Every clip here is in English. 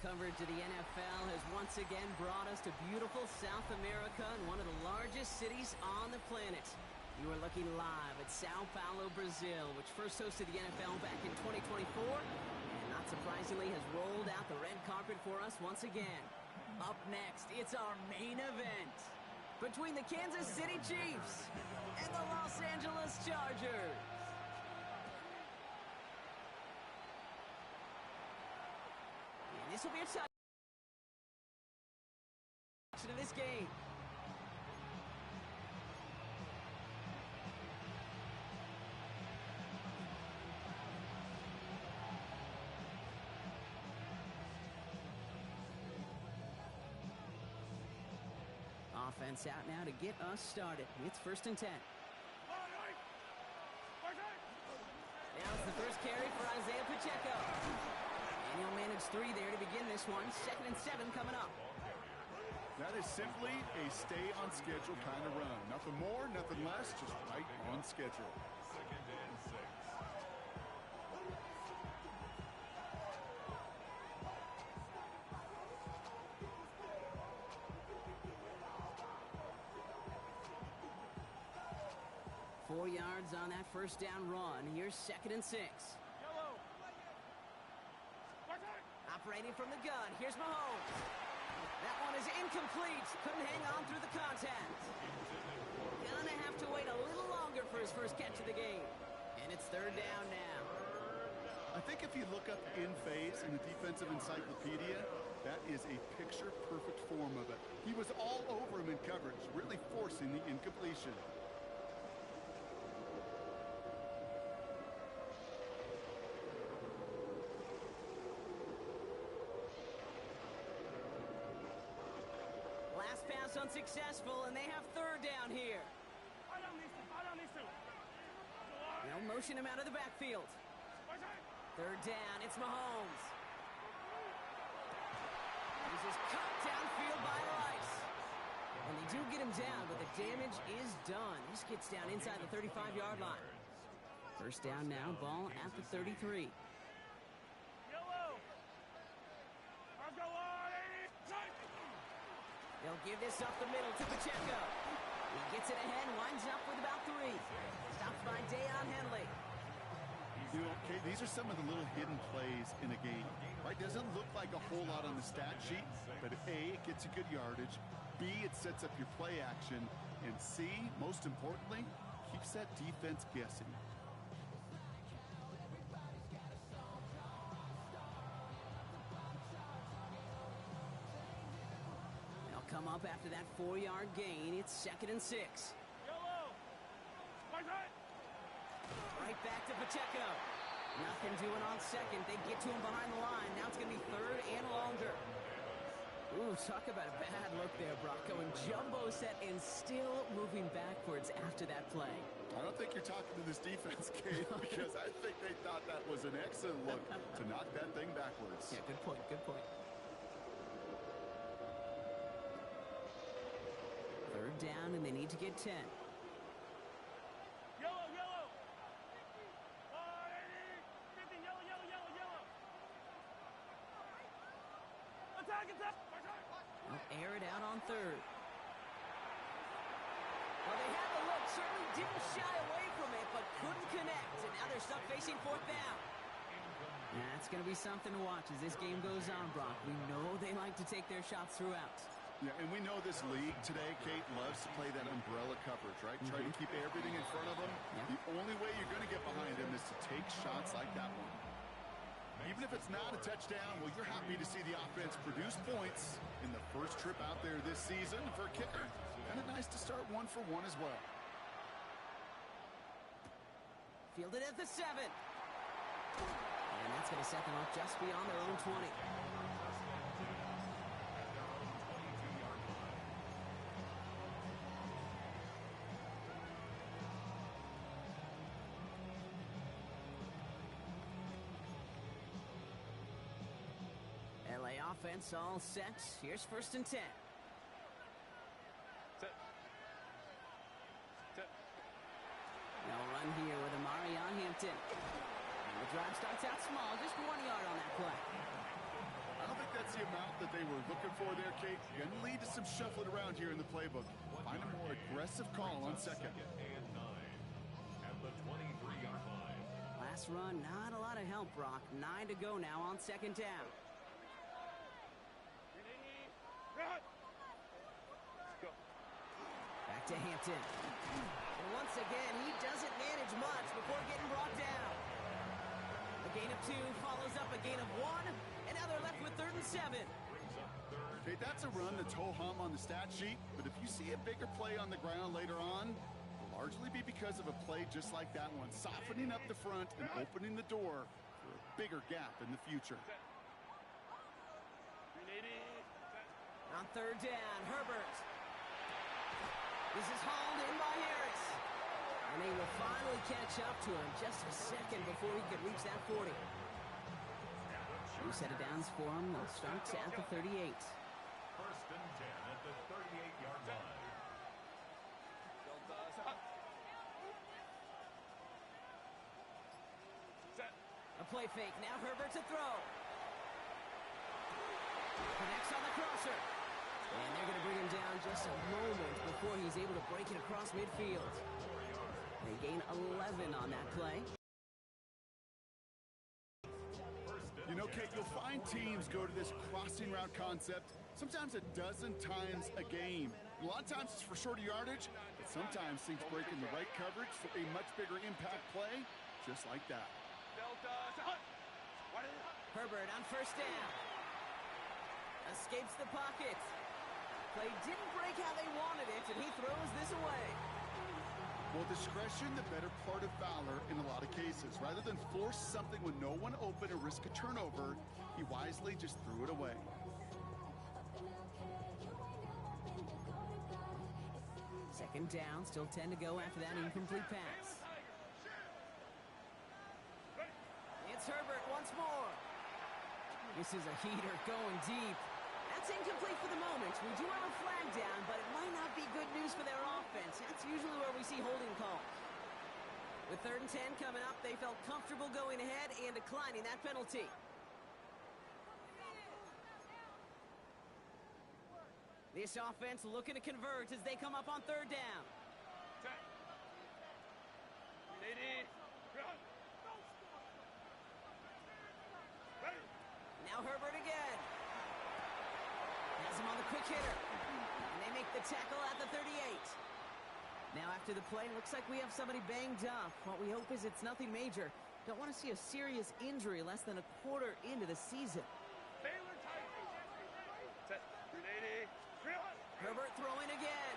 coverage of the NFL has once again brought us to beautiful South America and one of the largest cities on the planet. You are looking live at Sao Paulo, Brazil, which first hosted the NFL back in 2024, and not surprisingly has rolled out the red carpet for us once again. Up next, it's our main event between the Kansas City Chiefs and the Los Angeles Chargers. And this will be a touchdown of this game. Offense out now to get us started. It's 1st and 10. Now it's the first carry for Isaiah Pacheco. And he'll manage 3 there to begin this one. 2nd and 7 coming up. That is simply a stay on schedule kind of run. Nothing more, nothing less, just right on schedule. 2nd and 6. 4 yards on that first down run. Here's 2nd and 6. Operating from the gun. Here's Mahomes. That one is incomplete. Couldn't hang on through the contact. Gonna have to wait a little longer for his first catch of the game. And it's 3rd down now. I think if you look up in phase in the defensive encyclopedia, that is a picture-perfect form of it. He was all over him in coverage, really forcing the incompletion. Last pass unsuccessful, and they have 3rd down here. They'll motion him out of the backfield. 3rd down, it's Mahomes. He's just cut downfield by Rice. And they do get him down, but the damage is done. This gets down inside the 35-yard line. 1st down now, ball at the 33. They'll give this up the middle to Pacheco. He gets it ahead, winds up with about 3. Stopped by Deion Henley. You know, okay, these are some of the little hidden plays in a game, right? Doesn't look like a whole lot on the stat sheet, but A, it gets you good yardage. B, it sets up your play action. And C, most importantly, keeps that defense guessing. They'll come up after that 4-yard gain. It's 2nd and 6. Right back to Pacheco. Nothing doing on 2nd. They get to him behind the line. Now it's going to be 3rd and longer. Ooh, talk about a bad look there, Brock. Going jumbo set and still moving backwards after that play. I don't think you're talking to this defense, Kate, because I think they thought that was an excellent look to knock that thing backwards. Yeah, good point, good point. 3rd down, and they need to get 10. They'll air it out on 3rd. Well, they had the look, certainly didn't shy away from it, but couldn't connect. And now they're stuck facing 4th down. Yeah, it's going to be something to watch as this game goes on, Brock. We know they like to take their shots throughout. Yeah, and we know this league today, Kate, loves to play that umbrella coverage, right? Try to keep everything in front of them. Yeah. The only way you're going to get behind them is to take shots like that one. Even if it's not a touchdown, well, you're happy to see the offense produce points in the first trip out there this season for a kicker. Kind of nice to start 1 for 1 as well. Fielded at the 7. And that's going to set them up just beyond their own 20. LA offense all set. Here's 1st and 10. They'll run here with Amari on Hampton. And the drive starts out small, just 1 yard on that play. I don't think that's the the amount that they were looking for there, Kate. Going to lead to some shuffling around here in the playbook. Find a more aggressive call on second. And 9 at the 23-yard line. Last run, not a lot of help, Brock. 9 to go now on second down. Back to Hampton. And once again, he doesn't manage much before getting brought down. A gain of 2 follows up a gain of 1, and now they're left with 3rd and 7. Okay, that's a run that's ho-hum on the stat sheet, but if you see a bigger play on the ground later on, it'll largely be because of a play just like that one, softening up the front and opening the door for a bigger gap in the future. On 3rd down, Herbert. This is hauled in by Harris. And they will finally catch up to him just a second before he could reach that 40. New set of downs for him. They'll start at the 38. 1st and 10 at the 38-yard line. A play fake. Now Herbert to throw. Connects on the crosser. And they're going to bring him down just a moment before he's able to break it across midfield. They gain 11 on that play. You know, Kate, you'll find teams go to this crossing route concept sometimes a dozen times a game. A lot of times it's for shorter yardage, but sometimes things break in the right coverage for a much bigger impact play, just like that. Herbert on 1st down. Escapes the pocket. Play didn't break how they wanted it, and he throws this away. Well, discretion, the better part of valor in a lot of cases. Rather than force something when no one open or risk a turnover, he wisely just threw it away. Second down, still 10 to go after that incomplete pass. It's Herbert once more. This is a heater going deep. That's incomplete for the moment. We do have a flag down, but it might not be good news for their offense. That's usually where we see holding calls. With 3rd and 10 coming up, they felt comfortable going ahead and declining that penalty. This offense looking to convert as they come up on 3rd down. Now Herbert again. Has him on the quick hitter. And they make the tackle at the 38. Now after the play, looks like we have somebody banged up. What we hope is it's nothing major. Don't want to see a serious injury less than a quarter into the season. Herbert throwing again.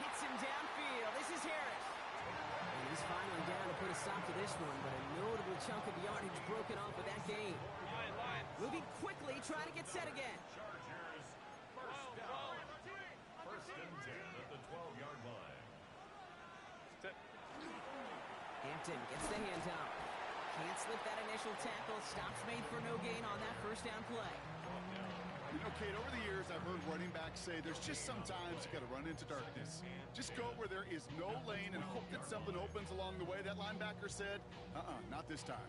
Hits him downfield. This is Harris. And he's finally down to put a stop to this one, but a notable chunk of yardage broken off of that game. Moving quickly, trying to get set again. Chargers, 1st down. 1st and 10 at the 12-yard line. Hampton gets the handoff. Can't slip that initial tackle. Stops made for no gain on that 1st down play. You know, Kate, over the years, I've heard running backs say there's just sometimes you got to run into darkness. Just go where there is no lane and hope that something opens along the way. That linebacker said, not this time.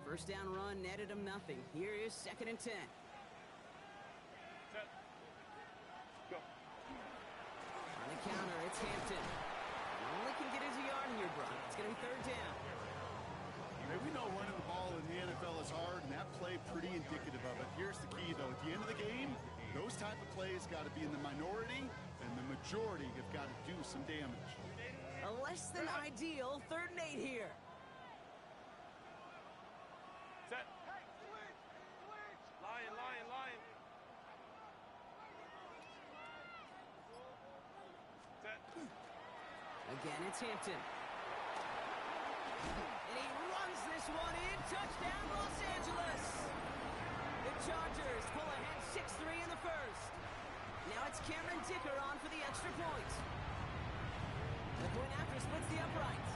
1st down run netted him nothing. Here is 2nd and 10. On the counter, it's Hampton. Only can get his yard here, Brock. It's going to be 3rd down. Hey, we know running the ball in the NFL is hard, and that play pretty indicative of it. Here's the key, though. At the end of the game, those type of plays got to be in the minority, and the majority have got to do some damage. A less than ideal 3rd and 8 here. Set. Lion. Set. Again, it's Hampton. And he runs this one in. Touchdown, Los Angeles. The Chargers pull ahead 6-3 in the 1st. Now it's Cameron Dicker on for the extra point. The point after splits the uprights.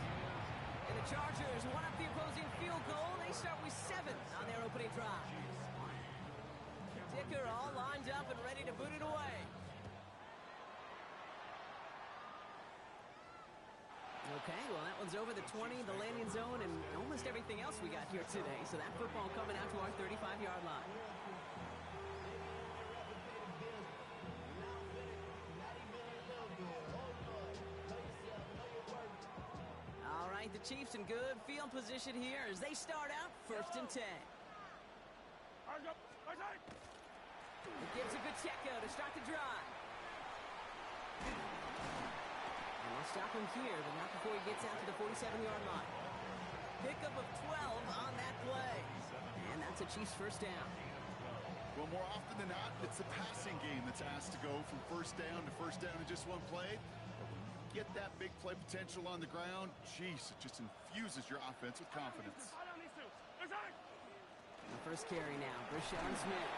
And the Chargers one up the opposing field goal. They start with 7 on their opening drive. Dicker all lined up and ready to boot it away. The Okay, well, that one's over the 20, the landing zone, and almost everything else we got here today. So that football coming out to our 35-yard line. All right, the Chiefs in good field position here as they start out 1st and 10. It gives a good Pacheco to start the drive. And they'll stop him here, but not before he gets out to the 47-yard line. Pickup of 12 on that play. And that's a Chiefs first down. Well, more often than not, it's the passing game that's asked to go from first down in just one play. But when you get that big play potential on the ground, geez, it just infuses your offense with confidence. The first carry now, Brashon Smith.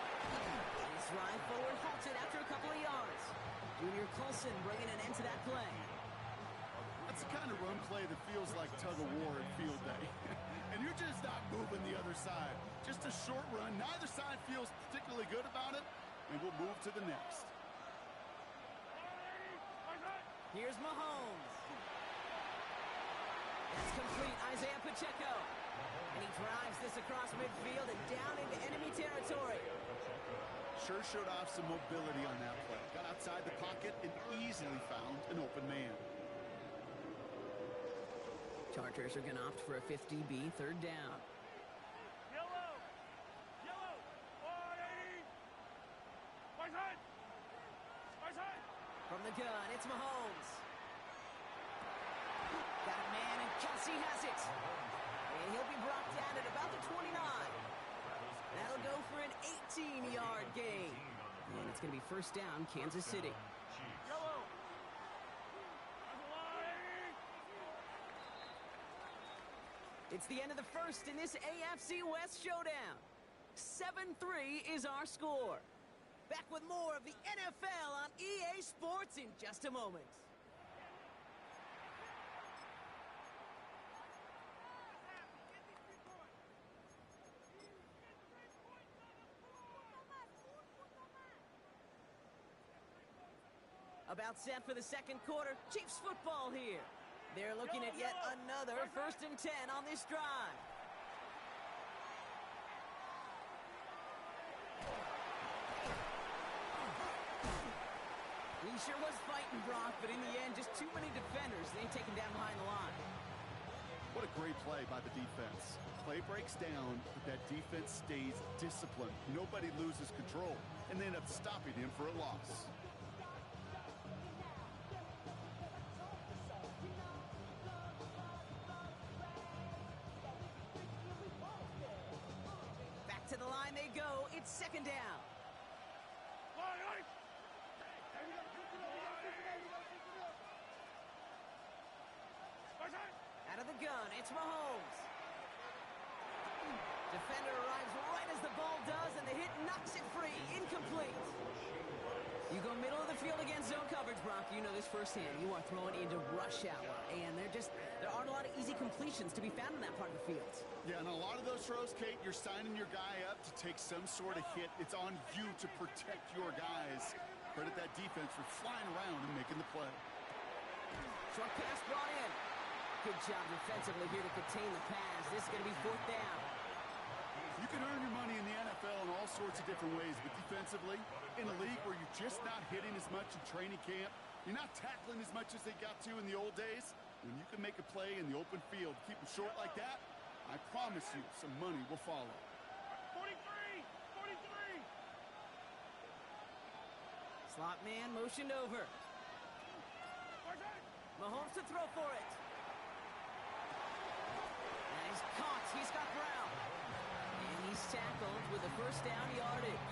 His ride forward halted after a couple of yards. Junior Colson bringing an end to that play. That's the kind of run play that feels like tug-of-war at field day. And you're just not moving the other side. Just a short run. Neither side feels particularly good about it. And we'll move to the next. Here's Mahomes. That's complete. Isaiah Pacheco. And he drives this across midfield and down into enemy territory. Sure showed off some mobility on that play. Got outside the pocket and easily found an open man. Chargers are going to opt for a 50-B 3rd down. Yellow! 180! Right side! From the gun, it's Mahomes. Got a man, and Kelsey has it. And he'll be brought down at about the 29. That'll go for an 18-yard gain. And it's going to be first down, Kansas City. Yellow! It's the end of the first in this AFC West showdown. 7-3 is our score. Back with more of the NFL on EA Sports in just a moment. About set for the second quarter. Chiefs football here. They're looking at yet another 1st and 10 on this drive. He sure was fighting, Brock, but in the end, just too many defenders. They take him down behind the line. What a great play by the defense. Play breaks down, but that defense stays disciplined. Nobody loses control, and they end up stopping him for a loss. Back to the line they go. It's 2nd down. Out of the gun, it's Mahomes. Defender arrives right as the ball does, and the hit knocks it free. Incomplete. You go middle of the field against zone coverage, Brock. You know this firsthand. You are throwing into rush hour, and there aren't a lot of easy completions to be found in that part of the field. Yeah, and a lot of those throws, Kate, you're signing your guy up to take some sort of hit. It's on you to protect your guys. Credit that defense for flying around and making the play. Short pass brought in. Good job defensively here to contain the pass. This is going to be 4th down. You can earn your money in the NFL in all sorts of different ways, but defensively, in a league where you're just not hitting as much in training camp, you're not tackling as much as they got to in the old days, when you can make a play in the open field, keep them short like that, I promise you some money will follow. 43! Slot man motioned over. Mahomes to throw for it. And he's caught. He's got Brown. And he's tackled with a first down yardage.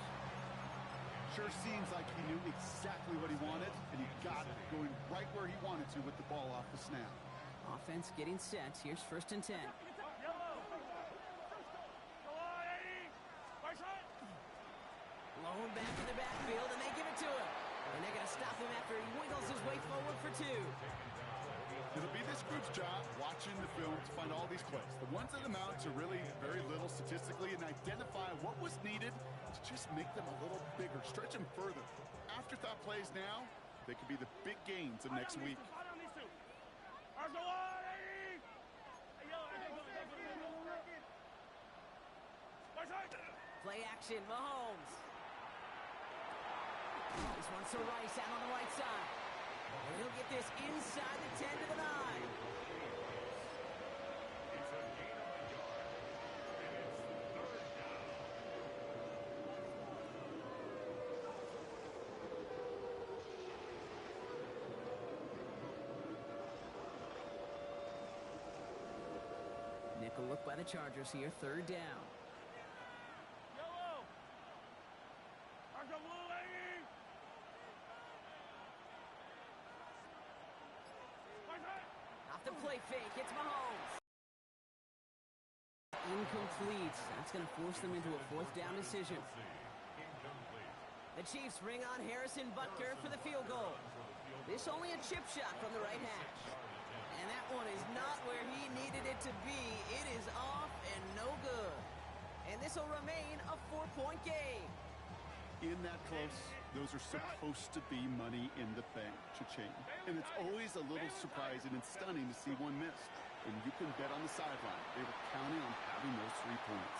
Sure seems like he knew exactly what he wanted, and he got it, going right where he wanted to with the ball off the snap. Offense getting set. Here's 1st and 10. Blown back in the backfield, and they give it to him. And they're going to stop him after he wiggles his way forward for 2. It'll be this group's job watching the film to find all these plays. The ones that amount to really very little statistically and identify what was needed to just make them a little bigger, stretch them further. Afterthought plays now, they could be the big gains of next week. Argo Play action, Mahomes. This one's to Rice out on the right side. And he'll get this inside the 10 to the 9. Nickel look by the Chargers here, third down. Yellow. Arco blue, lady. Off the play fake, it's Mahomes. Incomplete. That's going to force them into a fourth down decision. The Chiefs bring on Harrison Butker for the field goal. This only a chip shot from the right hash. And that one is not where he needed it to be. It is off and no good. And this will remain a 4-point game. In that close, those are supposed to be money in the bank, cha-ching. And it's always a little surprising and stunning to see one missed. And you can bet on the sideline they were counting on having those 3 points.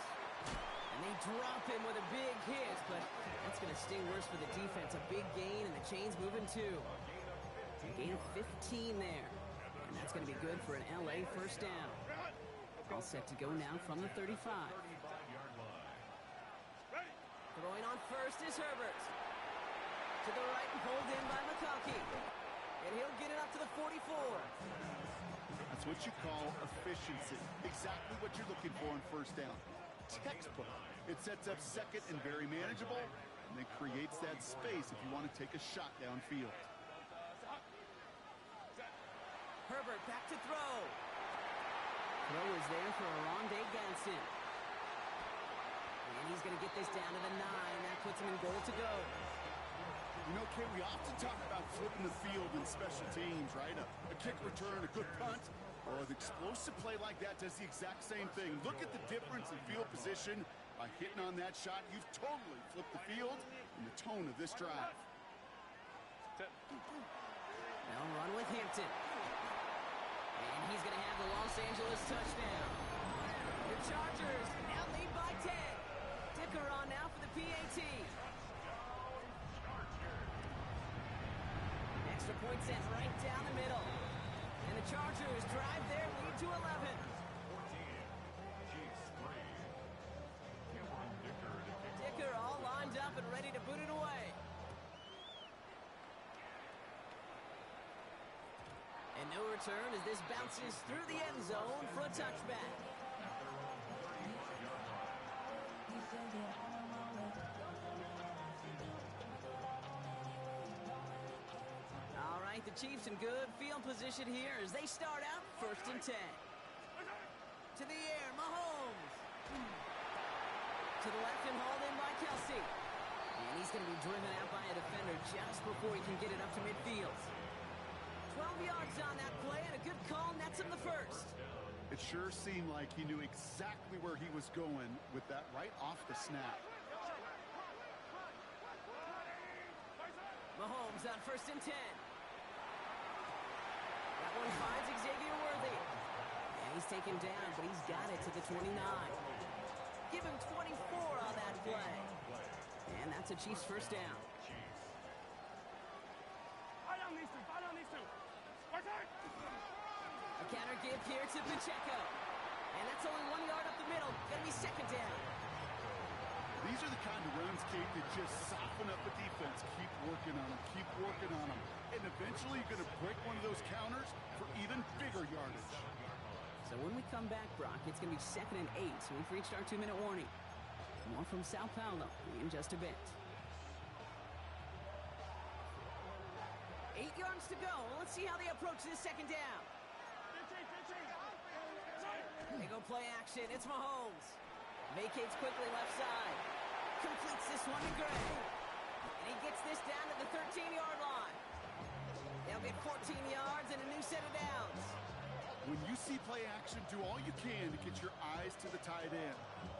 And they drop him with a big hit, but that's going to sting worse for the defense. A big gain, and the chain's moving too. A gain of 15 there. And that's going to be good for an LA first down. All set to go now from the 35. Throwing on first is Herbert. To the right and pulled in by McConkey. And he'll get it up to the 44. That's what you call efficiency. Exactly what you're looking for on first down. Textbook. It sets up second and very manageable, and it creates that space if you want to take a shot downfield. Herbert back to throw. Throw is there for Arondé Gadsden. And he's going to get this down to the 9. That puts him in goal to go. You know, Kate, we often talk about flipping the field in special teams, right? A kick return, a good punt, or an explosive play like that does the exact same thing. Look at the difference in field position. By hitting on that shot, you've totally flipped the field and the tone of this drive. They'll run with Hampton. And he's going to have the Los Angeles touchdown. The Chargers now lead by 10. Dicker on now for the PAT. Extra point sent right down the middle. And the Chargers drive their lead to 11. Dicker all lined up and ready to boot it away. And no return as this bounces through the end zone for a touchback. All right, the Chiefs in good field position here as they start out first and 10. To the air, Mahomes. To the left and hauled in by Kelsey. And he's going to be driven out by a defender just before he can get it up to midfield. 12 yards on that play, and a good call nets him the first. It sure seemed like he knew exactly where he was going with that right off the snap. Mahomes on first and 10. That one finds Xavier Worthy. And he's taken down, but he's got it to the 29. Give him 24 on that play. And that's a Chiefs first down. Fight on these two. Fight on these two. Right side. A counter give here to Pacheco. And that's only 1 yard up the middle. Gonna be second down. These are the kind of runs, Kate, that just soften up the defense. Keep working on them. Keep working on them. And eventually you're going to break one of those counters for even bigger yardage. So when we come back, Brock, it's going to be second and 8. So we've reached our 2-minute warning. More from Sao Paulo in just a bit. 8 yards to go. Let's see how they approach this second down. They go play action. It's Mahomes. Vacates quickly left side. Completes this one to Gray. And he gets this down to the 13-yard line. They'll get 14 yards and a new set of downs. When you see play action, do all you can to get your eyes to the tight end,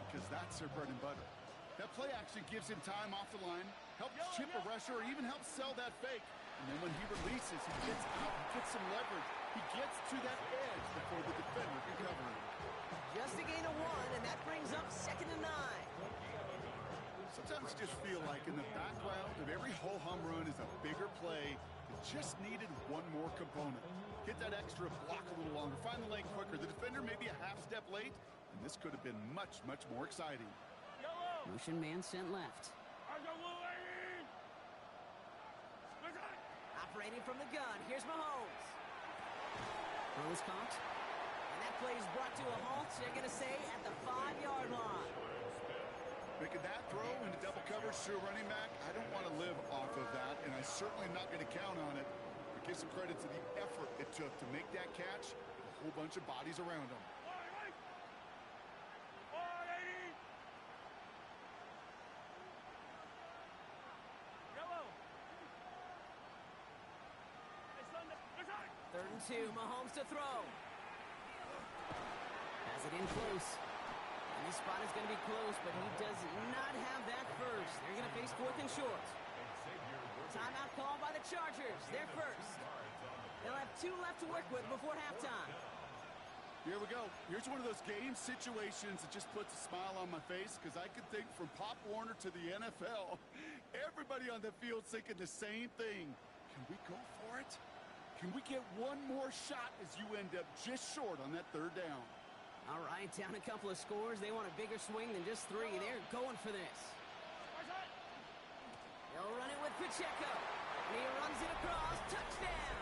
because that's their bread and butter. That play action gives him time off the line, helps chip a rusher, or even helps sell that fake. And then when he releases, he gets out, he gets some leverage. He gets to that edge before the defender can cover him. Just a gain of 1, and that brings up second and 9. Sometimes I just feel like in the background of every ho-hum run is a bigger play that just needed one more component. Get that extra block a little longer, find the lane quicker. The defender may be a half step late, and this could have been much, much more exciting. Motion man sent left. Operating from the gun, here's Mahomes. Throw is caught. And that play is brought to a halt, they're going to say, at the 5-yard line. Making that throw into double coverage to a running back, I don't want to live off of that, and I certainly am not going to count on it. But give some credit to the effort it took to make that catch, a whole bunch of bodies around him. Third and 2, Mahomes to throw. Has it in close. And this spot is going to be close, but he does not have that first. They're going to face 4th and short. Timeout called by the Chargers. They're first. They'll have 2 left to work with before halftime. Here we go. Here's one of those game situations that just puts a smile on my face because I can think from Pop Warner to the NFL. Everybody on the field thinking the same thing. Can we go for it? Can we get one more shot as you end up just short on that 3rd down? All right, down a couple of scores. They want a bigger swing than just 3. They're going for this. They'll run it with Pacheco. And he runs it across. Touchdown!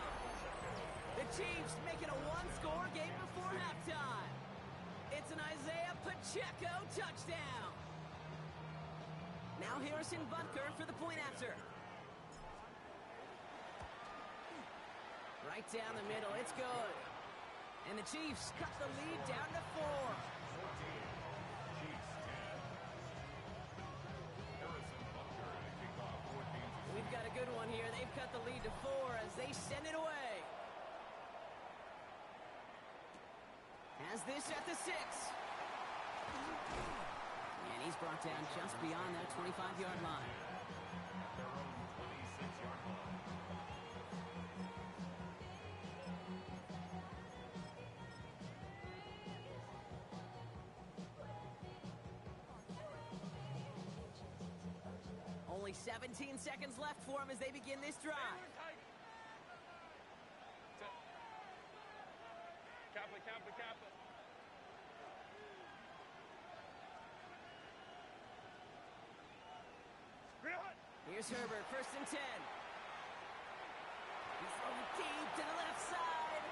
The Chiefs make it a 1-score game before halftime. It's an Isaiah Pacheco touchdown. Now Harrison Butker for the point after. Right down the middle, it's good. And the Chiefs cut the lead down to 4. We've got a good one here. They've cut the lead to 4 as they send it away. Has this at the 6. And he's brought down just beyond that 25-yard line. Only 17 seconds left for him as they begin this drive. Kappa. Here's Herbert, 1st and 10. He's throwing deep to the left side.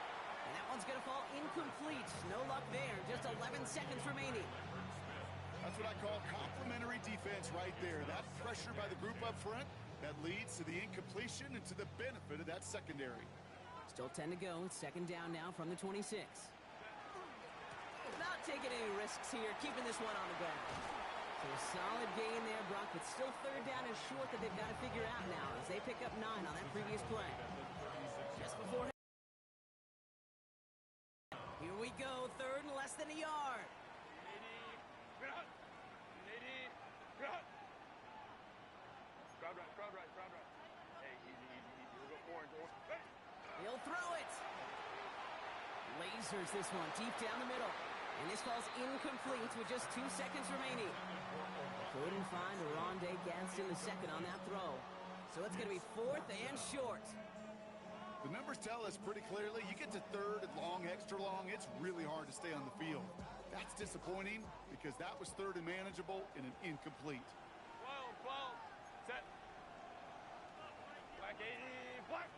And that one's going to fall incomplete. No luck there. Just 11 seconds remaining. That's what I call complimentary defense right there. That pressure by the group up front, that leads to the incompletion and to the benefit of that secondary. Still 10 to go. It's 2nd down now from the 26. Not taking any risks here, keeping this one on the ground. So a solid gain there, Brock, but still 3rd down and short that they've got to figure out now as they pick up 9 on that previous play. Just before... Here we go, 3rd and less than a yard. Crowd right. Hey, easy. We'll go forward. He'll throw it. Lasers this one deep down the middle. And this falls incomplete with just 2 seconds remaining. Couldn't find Rondé Gadsden the second on that throw. So it's going to be 4th and short. The numbers tell us pretty clearly, you get to 3rd and long, extra long, it's really hard to stay on the field. That's disappointing because that was 3rd and manageable and an incomplete. 12, set. Black 80, black.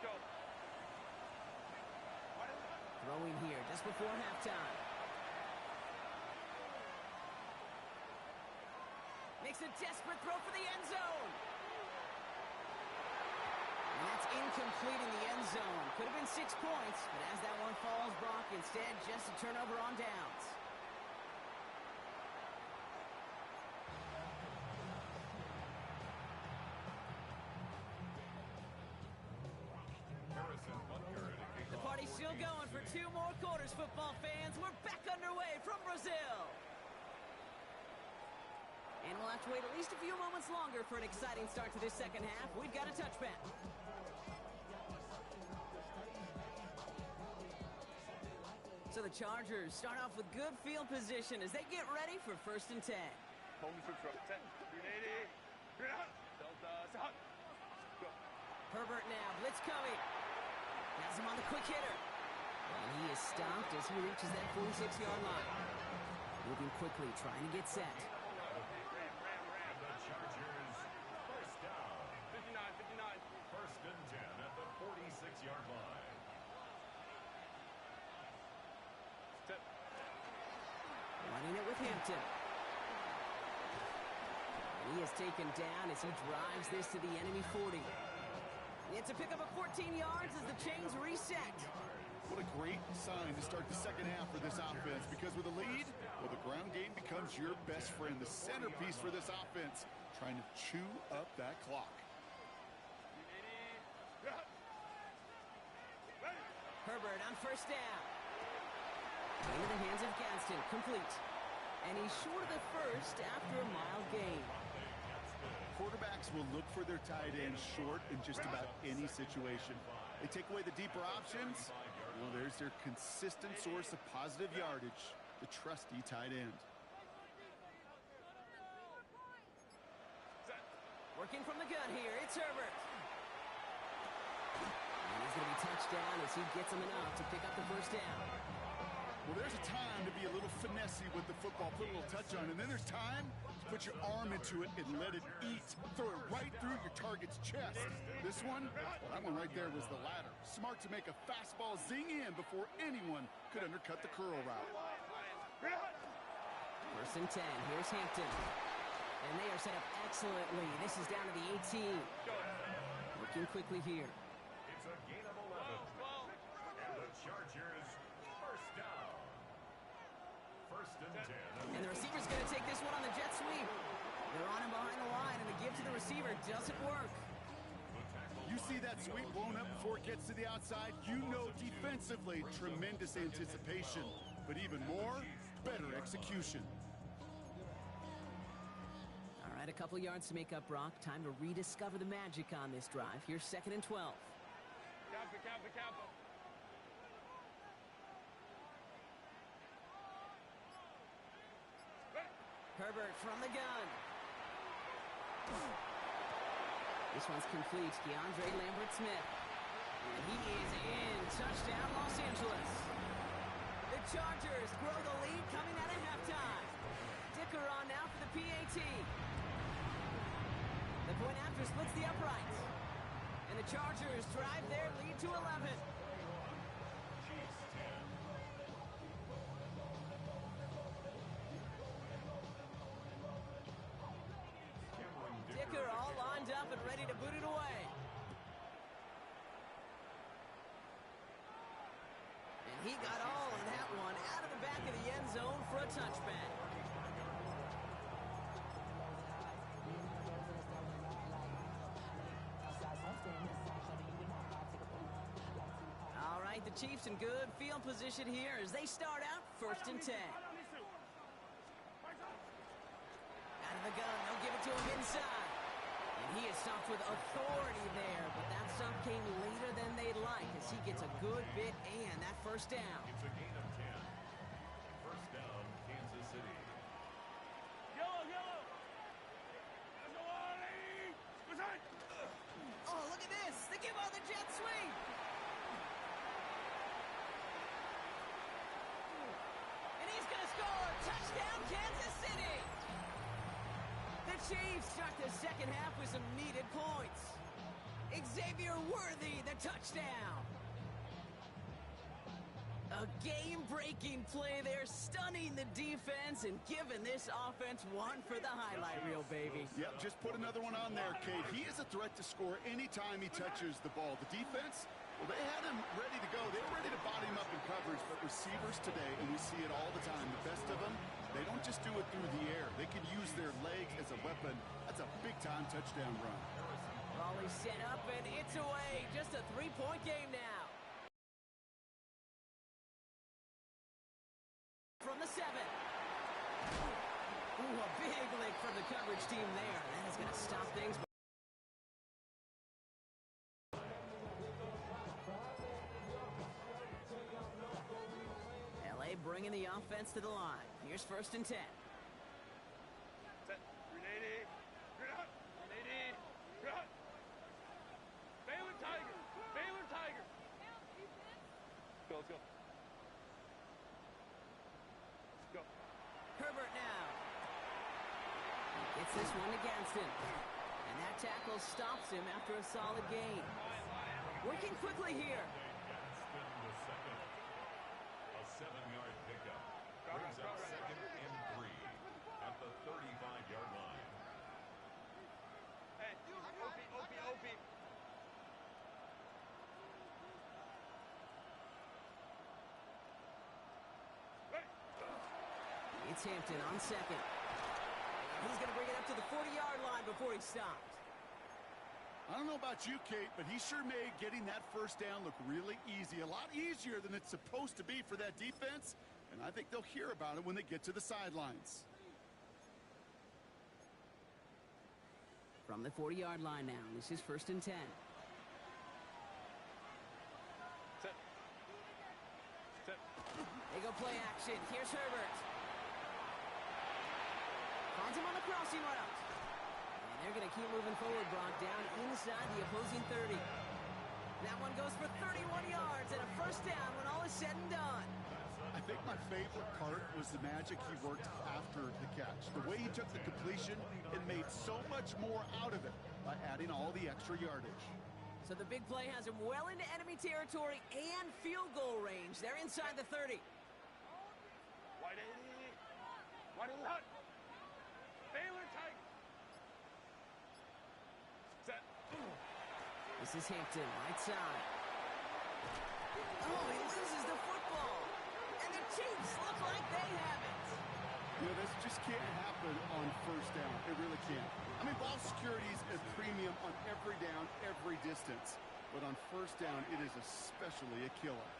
Go. Throwing here just before halftime. Makes a desperate throw for the end zone. And that's incomplete in the end zone. Could have been 6 points, but as that one falls, Brock, instead just a turnover on downs. The party's still going for 2 more quarters, football fans. We're back underway from Brazil. And we'll have to wait at least a few moments longer for an exciting start to this second half. We've got a touchback. So the Chargers start off with good field position as they get ready for 1st and 10. home switch drop. Set. 380. Delta. Set. Go. Herbert now, blitz coming. Has him on the quick hitter. And he is stopped as he reaches that 46-yard line. Moving quickly, trying to get set. And the Chargers, first down. 59. First and 10 at the 46-yard line. Set. Running it with Hampton. And he is taken down as he drives this to the enemy 40. It's a pickup of 14 yards as the chains reset. What a great sign to start the second half for this offense, because with a lead, well, the ground game becomes your best friend, the centerpiece for this offense, trying to chew up that clock. 380. Herbert on first down. Into the hands of Gadsden, complete. And he's short of the first after a mile gain. Quarterbacks will look for their tight end short in just about any situation. They take away the deeper options. Well, there's their consistent source of positive yardage, the trusty tight end. Working from the gun here, it's Herbert. And he's going to be touched down as he gets him enough to pick up the first down. Well, there's a time to be a little finessey with the football, put a little touch on it. And then there's time to put your arm into it and let it eat. Throw it right through your target's chest. This one, well, that one right there was the latter. Smart to make a fastball zing in before anyone could undercut the curl route. First and 10, here's Hampton. And they are set up excellently. This is down to the 18. Looking quickly here. It's a gain of 11. And the Chargers, first down. First and 10. And the receiver's going to take this one on the jet sweep. They're on him behind the line, and the give to the receiver doesn't work. You see that sweep blown up before it gets to the outside, you know defensively, tremendous anticipation. But even more, better execution. All right, a couple yards to make up, Brock. Time to rediscover the magic on this drive. Here's 2nd and 12. Kappa. Herbert from the gun. This one's complete. DeAndre Lambert-Smith. And he is in. Touchdown, Los Angeles. The Chargers grow the lead coming out of halftime. Dicker on now for the PAT. The point after splits the uprights. And the Chargers drive their lead to 11. Dicker all lined up and ready to boot it away. And he got all of that one out of the back of the end zone for a touchback. All right, the Chiefs in good field position here as they start out 1st and 10. Out of the gun, they'll give it to him inside. And he is stopped with authority there, but that stop came later than they'd like as he gets a good bit and that first down. It's a gain of 10. First down, Kansas City. Yellow. Oh, look at this. They give all the jet sweep. And he's going to score. Touchdown, Kansas City. The Chiefs start the second half with some needed points. Xavier Worthy, the touchdown. A game-breaking play there, stunning the defense and giving this offense one for the highlight reel, baby. Yep, just put another one on there, Kate. He is a threat to score anytime he touches the ball. The defense, well, they had him ready to go. They were ready to body him up in coverage, but receivers today, and we see it all the time, the best of them, they don't just do it through the air. They can use their legs as a weapon. That's a big-time touchdown run. Raleigh set up, and it's away. Just a 3-point game now. From the 7. Ooh, a big lick from the coverage team there. That is going to stop things. LA bringing the offense to the line. Here's 1st and 10. Set. Let's go. Let's go. Herbert now. Gets this one against him. And that tackle stops him after a solid gain. Working quickly here. Gadsden the second. A 7-yard pickup. Brings up 2nd and 3 at the 35-yard line. Hey, OP. It's Hampton on second. He's going to bring it up to the 40-yard line before he stops. I don't know about you, Kate, but he sure made getting that first down look really easy. A lot easier than it's supposed to be for that defense. And I think they'll hear about it when they get to the sidelines. From the 40-yard line now. This is 1st and 10. Set. They go play action. Here's Herbert. Finds him on the crossing route. And they're going to keep moving forward, Brock, down inside the opposing 30. That one goes for 31 yards and a first down when all is said and done. I think my favorite part was the magic he worked after the catch. The way he took the completion and made so much more out of it by adding all the extra yardage. So the big play has him well into enemy territory and field goal range. They're inside the 30. Wide left. Baylor tight. Set. This is Hampton, right side. Oh, he loses the football. And the Chiefs look like they have it. You know, this just can't happen on first down. It really can't. I mean, ball security is a premium on every down, every distance. But on first down, it is especially a killer.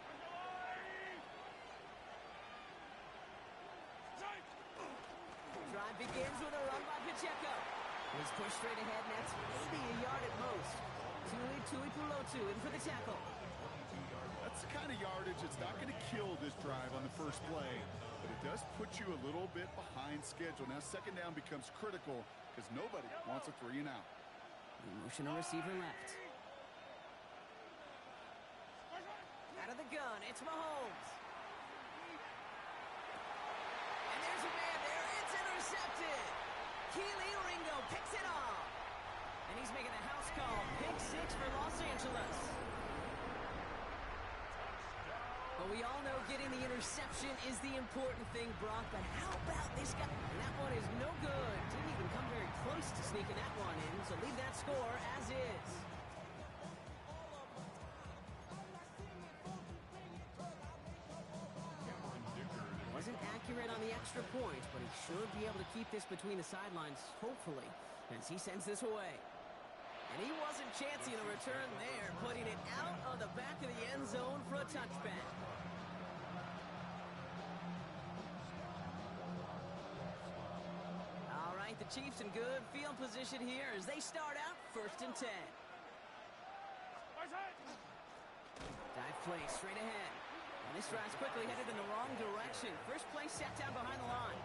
Drive begins with a run by Pacheco. He's pushed straight ahead, and that's maybe a yard at most. Tui Pulotu in for the tackle. That's the kind of yardage that's not going to kill this drive on the first play, but it does put you a little bit behind schedule. Now, second down becomes critical because nobody wants a 3 and out. Motion a receiver left. Out of the gun, it's Mahomes. And there's a man there. It's intercepted. Keely Ringo picks it off. And he's making a house call. Pick 6 for Los Angeles. But we all know getting the interception is the important thing, Brock. But how about this guy? And that one is no good. Didn't even come very close to sneaking that one in. So leave that score as is. Wasn't accurate on the extra point, but he should be able to keep this between the sidelines, hopefully, as he sends this away. And he wasn't chancing a return there, putting it out on the back of the end zone for a touchback. All right, the Chiefs in good field position here as they start out 1st and 10. Dive play straight ahead. And this drive's quickly headed in the wrong direction. First play set down behind the line.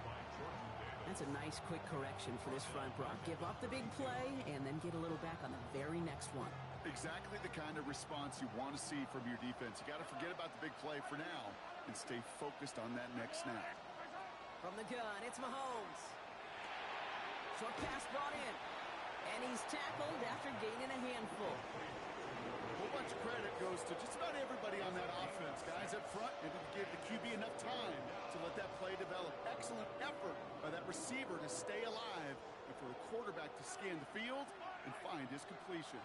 That's a nice quick correction for this front, Brock. Give up the big play and then get a little back on the very next one. Exactly the kind of response you want to see from your defense. You got to forget about the big play for now and stay focused on that next snap. From the gun, it's Mahomes. Short pass brought in. And he's tackled after gaining a handful. A whole bunch of credit goes to just about everybody on that offense. Guys up front, maybe give the QB enough time to let that play develop. Excellent effort by that receiver to stay alive and for the quarterback to scan the field and find his completion.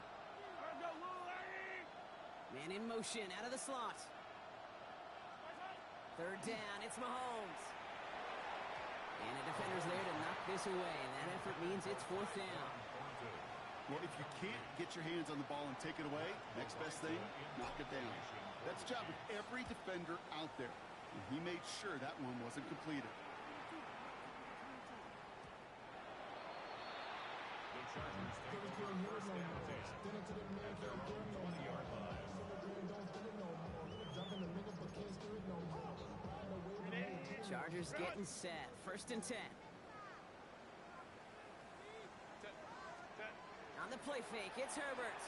Man in motion out of the slot. 3rd down, it's Mahomes. And a defender's there to knock this away. That effort means it's 4th down. Well, if you can't get your hands on the ball and take it away, next best thing, knock it down. That's the job of every defender out there. And he made sure that one wasn't completed. The Chargers take over 1st and 10 at their own 20-yard line. Chargers getting set. 1st and 10. On the play fake, it's Herbert.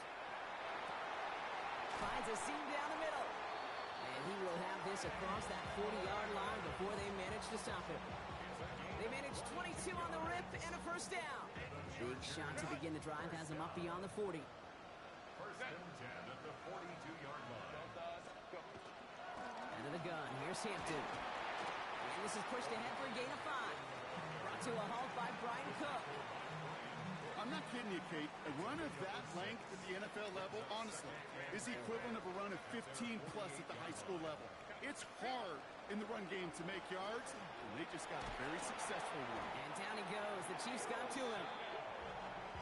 Finds a seam down the middle. And he will have pass across that 40-yard line before they managed to stop it. They managed 22 on the rip and a first down. Big shot to begin the drive has them up beyond the 40. First and 10 at the 42-yard line. Into the gun. Here's Hampton. And this is pushed ahead for a gain of 5. Brought to a halt by Brian Cook. I'm not kidding you, Kate. A run of that length at the NFL level, honestly, is the equivalent of a run of 15-plus at the high school level. It's hard in the run game to make yards, and they just got a very successful one. And down he goes. The Chiefs got to him.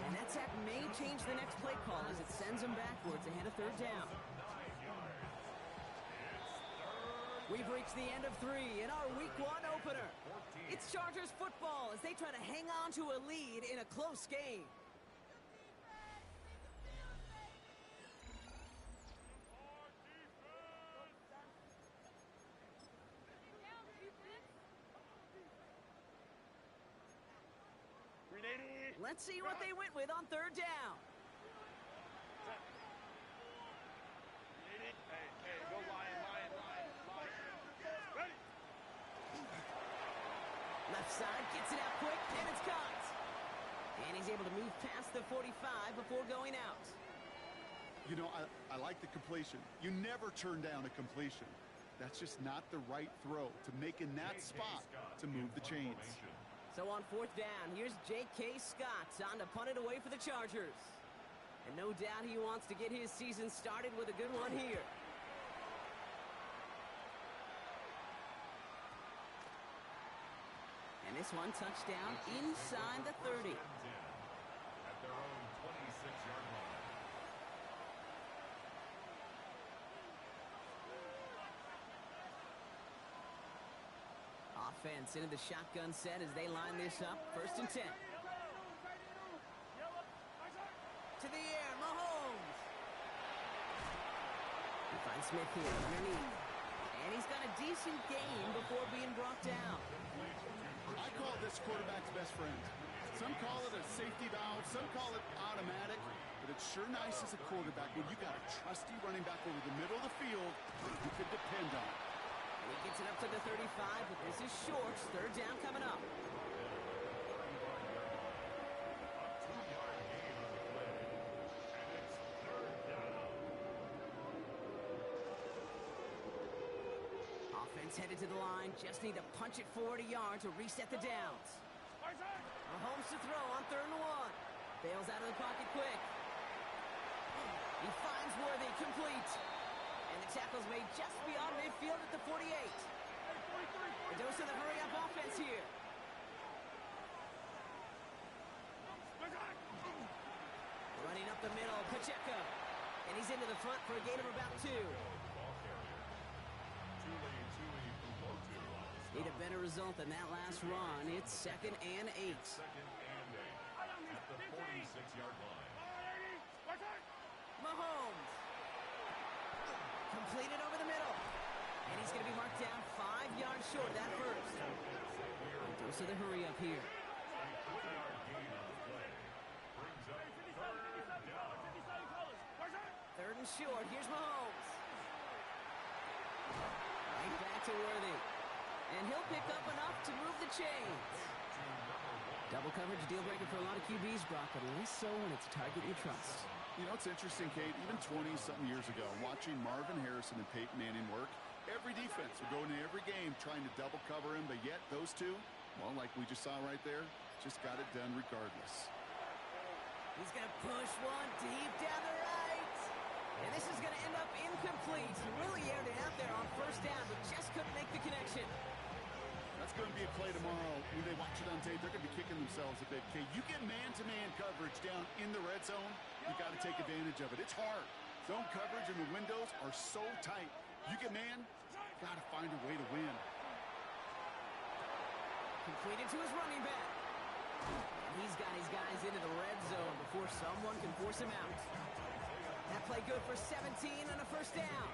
And that sack may change the next play call as it sends them backwards ahead of third down. We've reached the end of 3 in our Week 1 opener. It's Chargers football as they try to hang on to a lead in a close game. Let's see what they went with on third down. Hey, go line. Ready. Left side gets it out quick, and it's caught. And he's able to move past the 45 before going out. You know, I like the completion. You never turn down a completion. That's just not the right throw to make in that spot to move the chains. So on fourth down, here's J.K. Scott on to punt it away for the Chargers. And no doubt he wants to get his season started with a good one here. And this one touchdown inside the 30. At their own 26-yard line. Offense into the shotgun set as they line this up. First and 10. To the air, Mahomes. He finds Smith here underneath. And he's got a decent gain before being brought down. I call this quarterback's best friend. Some call it a safety valve, some call it automatic, but it's sure nice as a quarterback when you got a trusty running back over the middle of the field you can depend on. And he gets it up to the 35, but this is short. Third down coming up. Offense headed to the line. Just need to punch it 40 yards to reset the downs. Mahomes to throw on 3rd and 1. Bails out of the pocket quick. He finds Worthy, complete. And the tackle's made just beyond midfield at the 48. A dose of the hurry-up offense here. Running up the middle, Pacheco. And he's into the front for a gain of about 2. Need a better result than that last run. It's 2nd and 8. Second and 8 at the 46-yard line. Mahomes. Completed over the middle. And he's going to be marked down 5 yards short of that first. Dose of the hurry up here. Third and short. Here's Mahomes. Right back to Worthy. And he'll pick up enough to move the chains. Double coverage, deal breaker for a lot of QBs, Brock, but less so when it's a target you trust. You know, it's interesting, Kate, even 20-something years ago, watching Marvin Harrison and Peyton Manning work, every defense would go into every game trying to double cover him, but yet those two, well, like we just saw right there, just got it done regardless. He's going to push one deep down the right. And this is going to end up incomplete. He really aired it out there on first down, but just couldn't make the connection. That's going to be a play tomorrow. When they watch it on tape, they're going to be kicking themselves a bit. Kate, you get man-to-man coverage down in the red zone, you got to take advantage of it. It's hard. Zone coverage and the windows are so tight. You get man, got to find a way to win. Completed to his running back. And he's got his guys into the red zone before someone can force him out. That play good for 17 and a first down.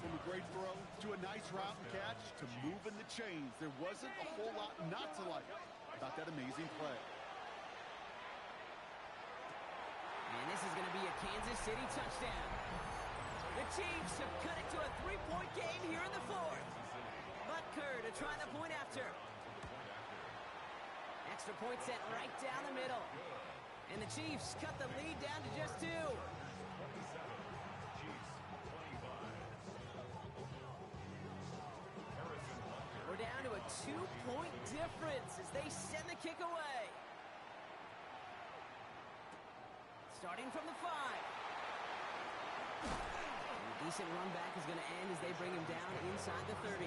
From a great throw to a nice route and catch to moving the chains, there wasn't a whole lot not to like about that amazing play. And this is going to be a Kansas City touchdown. The Chiefs have cut it to a 3-point game here in the 4th. try the point after. Extra point sent right down the middle. And the Chiefs cut the lead down to just 2. We're down to a 2-point difference as they send the kick away. Starting from the 5. A decent run back is going to end as they bring him down inside the 30.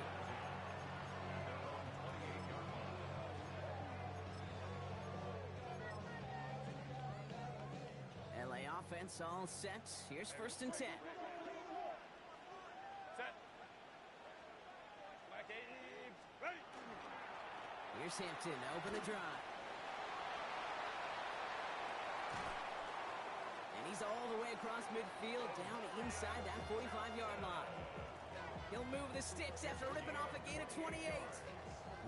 LA offense all set. Here's 1st and 10. Set. Black A's ready. Here's Hampton to open the drive. And he's all the way across midfield, down inside that 45-yard line. He'll move the sticks after ripping off a gain of 28.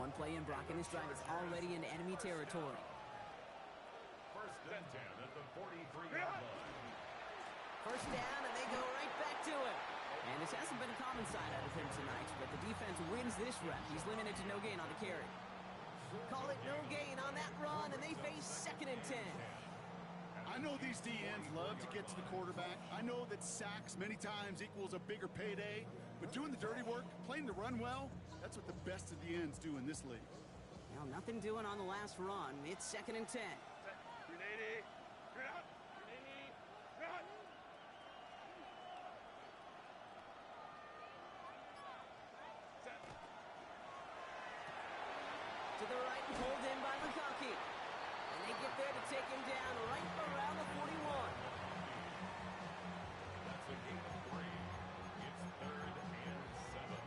One play in, Brock, and this drive is already into enemy territory. 1st and 10 at the 43-yard line. First down, and they go right back to him. And this hasn't been a common side out of him tonight, but the defense wins this rep. He's limited to no gain on the carry. Call it no gain on that run, and they face 2nd and 10. I know these DNs love to get to the quarterback. I know that sacks many times equals a bigger payday, but doing the dirty work, playing the run well, that's what the best of the ends do in this league. Well, nothing doing on the last run. It's 2nd and 10. Set. 380. Run. 380. Run. Set. To the right, pulled in by Lukaku. And they get there to take him down right around the 41. That's a gain of 3. It's 3rd and 7.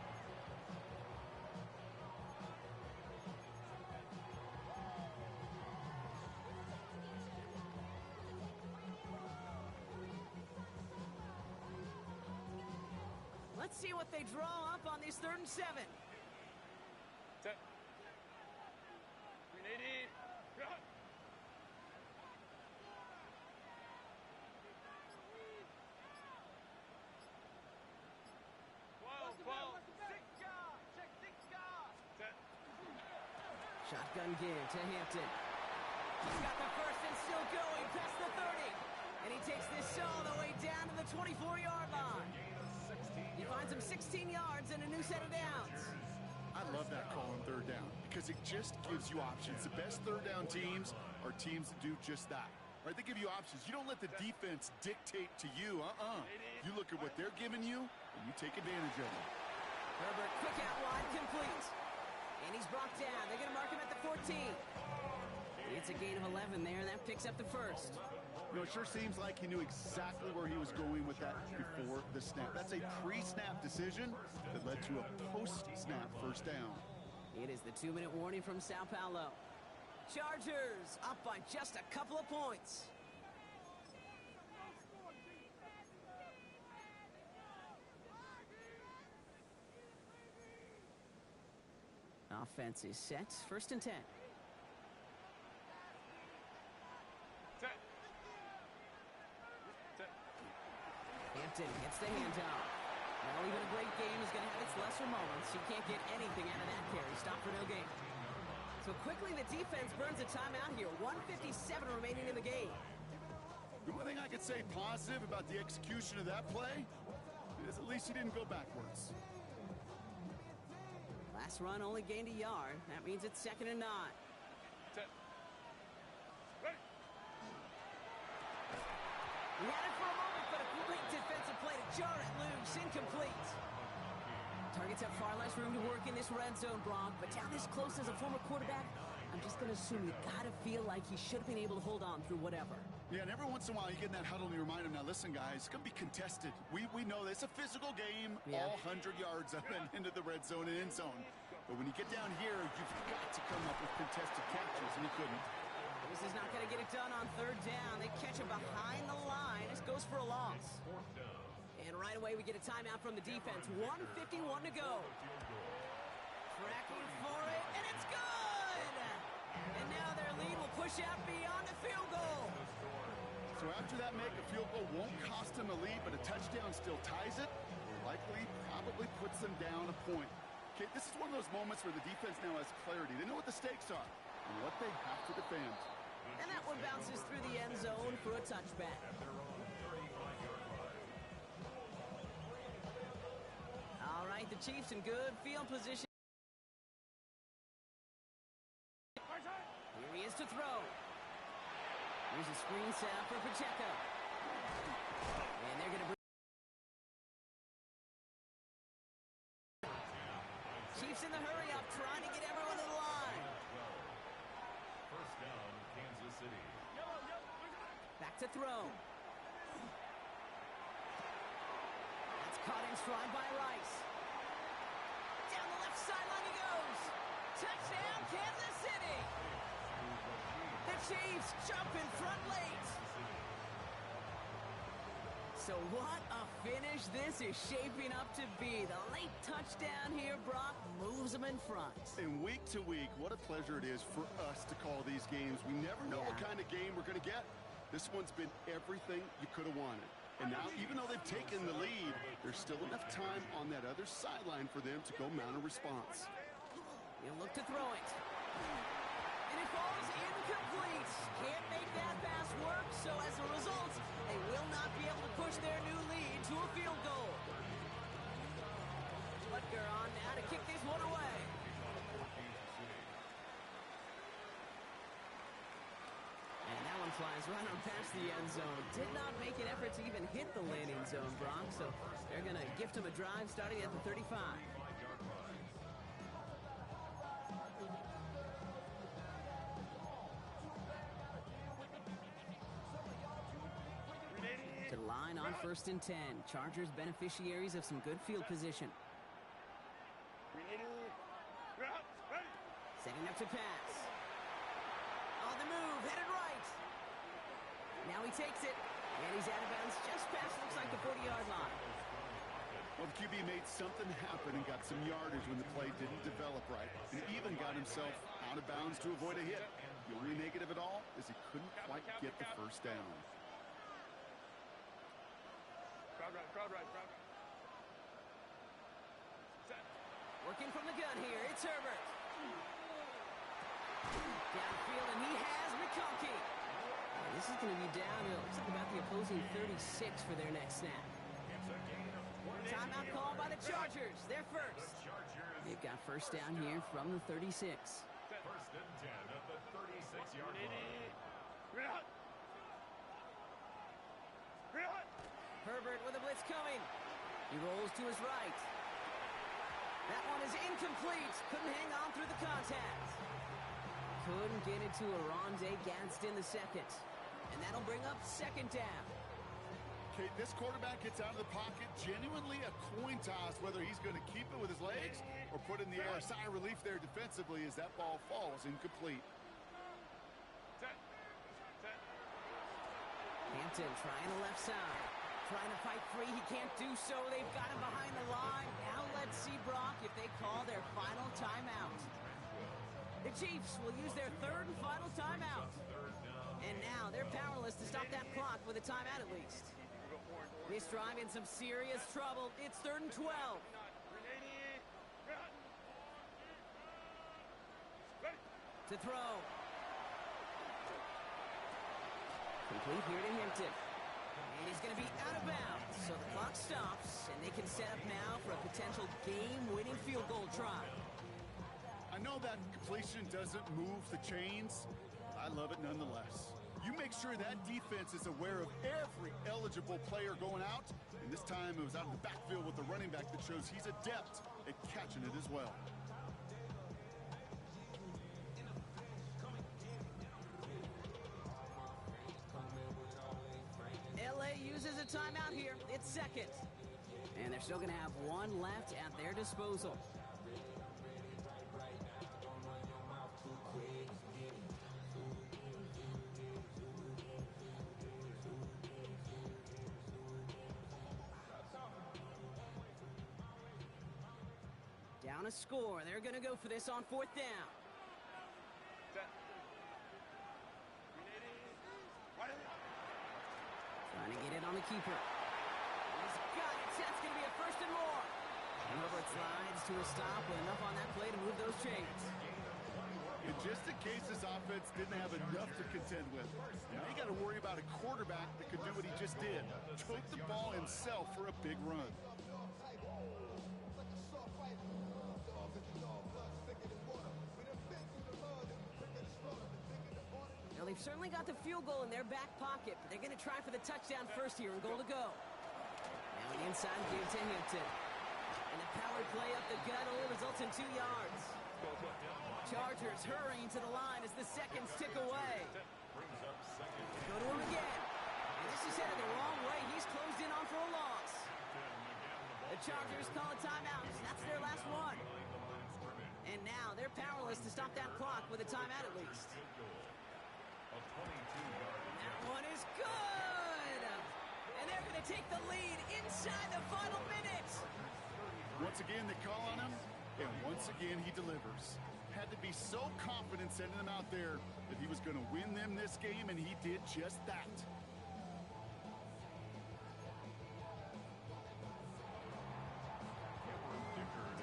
Let's see what they draw up on this 3rd and 7. Set. 380. Run. Set. Shotgun give to Hampton. He's got the first and still going past the 30. And he takes this all the way down to the 24-yard line. He finds him 16 yards and a new set of downs. I love that call on 3rd down because it just gives you options. The best 3rd down teams are teams that do just that. Right? They give you options. You don't let the defense dictate to you. You look at what they're giving you, and you take advantage of it. Herbert, quick out wide, complete. And he's brought down. They're going to mark him at the 14. It's a gain of 11 there. That picks up the first. You know, it sure seems like he knew exactly where he was going with that before the snap. That's a pre-snap decision that led to a post-snap 1st down. It is the 2-minute warning from Sao Paulo. Chargers up by just a couple of points. Offense is set. 1st and 10. Set. Set. Hampton gets the handoff. Well, even a great game is going to have its lesser moments. He can't get anything out of that carry. Stop for no gain. So quickly the defense burns a timeout here. 1:57 remaining in the game. The one thing I could say positive about the execution of that play is at least he didn't go backwards. Last run only gained a yard. That means it's 2nd and 9. Set. Ready. He had it for a moment, but a great defensive play to jar it loose. Incomplete. Targets have far less room to work in this red zone, Brock, but down this close as a former quarterback, I'm just going to assume you got to feel like he should have been able to hold on through whatever. Yeah, and every once in a while you get in that huddle and you remind him, now listen, guys, it's going to be contested. We know this. It's a physical game, all 100 yards up and into the red zone and end zone. But when you get down here, you've got to come up with contested catches, and he couldn't. This is not going to get it done on 3rd down. They catch him behind the line. This goes for a loss. And right away we get a timeout from the defense. 1:51 to go. Tracking for it, and it's good! And now their lead will push out beyond the field goal. So after that make, a field goal won't cost them a lead, but a touchdown still ties it, or likely probably puts them down a point. Okay, this is one of those moments where the defense now has clarity. They know what the stakes are and what they have to defend. And that one bounces through the end zone for a touchback. All right, the Chiefs in good field position. Here he is to throw. Here's a screen set up for Pacheco. And they're going to bring Chiefs in the hurry up, trying to get everyone to the line. First down, Kansas City. Back to throw. That's caught in stride by Rice. Down the left sideline he goes. Touchdown, Kansas City. The Chiefs jump in front late. So what a finish this is shaping up to be. The late touchdown here, Brock, moves them in front. And week to week, what a pleasure it is for us to call these games. We never know what kind of game we're going to get. This one's been everything you could have wanted. And now, even though they've taken the lead, there's still enough time on that other sideline for them to go mount a response. He'll look to throw it. And it falls incomplete. Can't make that pass work, so as a result, they will not be able to push their new lead to a field goal. Butker on now to kick this one away. And that one flies right on past the end zone. Did not make an effort to even hit the landing zone, Brock, so they're going to gift him a drive starting at the 35. To the line on 1st and 10. Chargers beneficiaries of some good field position. Setting up to pass. On the move, headed right. Now he takes it, and he's out of bounds just past, looks like the 40-yard line. Well, the QB made something happen and got some yardage when the play didn't develop right. And even got himself out of bounds to avoid a hit. The only negative at all is he couldn't quite get the first down. Crowd right. Working from the gun here, it's Herbert. Downfield, and he has McConkey. This is going to be downhill. Looks like about the opposing 36 for their next snap. Timeout call by the Chargers. They're first. They've got first down here from the 36. First and 10 at the 36-yard line. Herbert with a blitz coming. He rolls to his right. That one is incomplete. Couldn't hang on through the contact. Couldn't get it to Arondé Gadsden the second. And that'll bring up second down. Okay, this quarterback gets out of the pocket, genuinely a coin toss whether he's going to keep it with his legs or put it in the air. A sigh of relief there defensively as that ball falls incomplete. Hampton trying the left side. Trying to fight free. He can't do so. They've got him behind the line. Now let's see, Brock, if they call their final timeout. The Chiefs will use their third and final timeout. And now they're powerless to stop that clock with a timeout at least. This drive in some serious trouble. It's 3rd and 12. To throw. Complete here to Hampton. And he's going to be out of bounds. So the clock stops, and they can set up now for a potential game-winning field goal try. I know that completion doesn't move the chains. I love it nonetheless. You make sure that defense is aware of every eligible player going out. And this time it was out of the backfield with the running back that shows he's adept at catching it as well. LA uses a timeout here. It's second. And they're still going to have one left at their disposal. Down a score. They're going to go for this on 4th down. Trying to get it on the keeper. He's got it. That's going to be a 1st and more. And Herbert slides comes to a stop with enough on that play to move those chains. And just in case this offense didn't have enough to contend with, now you got to worry about a quarterback that could do what he just did. Took the ball himself for a big run. Now, they've certainly got the field goal in their back pocket, but they're going to try for the touchdown first here and goal to go. Now an inside give to Hampton. And a power play up the gut only results in 2 yards. Chargers hurrying to the line as the seconds tick away. Go to him again. And this is headed the wrong way. He's closed in on for a loss. The Chargers call a timeout. That's their last one. And now they're powerless to stop that clock with a timeout at least. That one is good. And they're going to take the lead inside the final minute. Once again, they call on him, and once again, he delivers. Had to be so confident sending him out there that he was going to win them this game, and he did just that.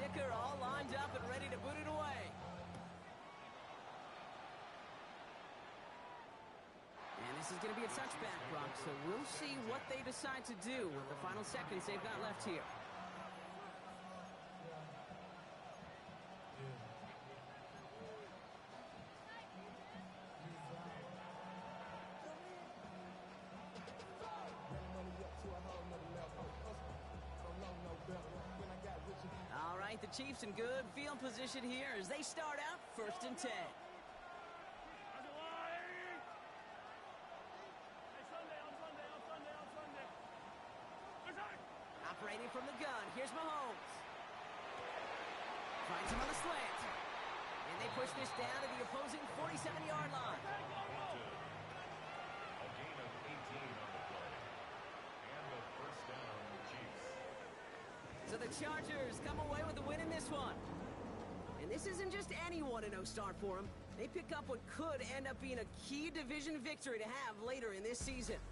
Dicker all lined up and ready to boot it away. And this is going to be a touchback, Brock, so we'll see what they decide to do with the final seconds they've got left here. All right, the Chiefs in good field position here as they start out 1st and 10. Operating from the gun, here's Mahomes. Finds him on the slant. And they push this down to the opposing 47-yard line. A gain of 18 on the play. And the first down on the Chiefs. So the Chargers come away with the win in this one. And this isn't just any 1-0 start for them. They pick up what could end up being a key division victory to have later in this season.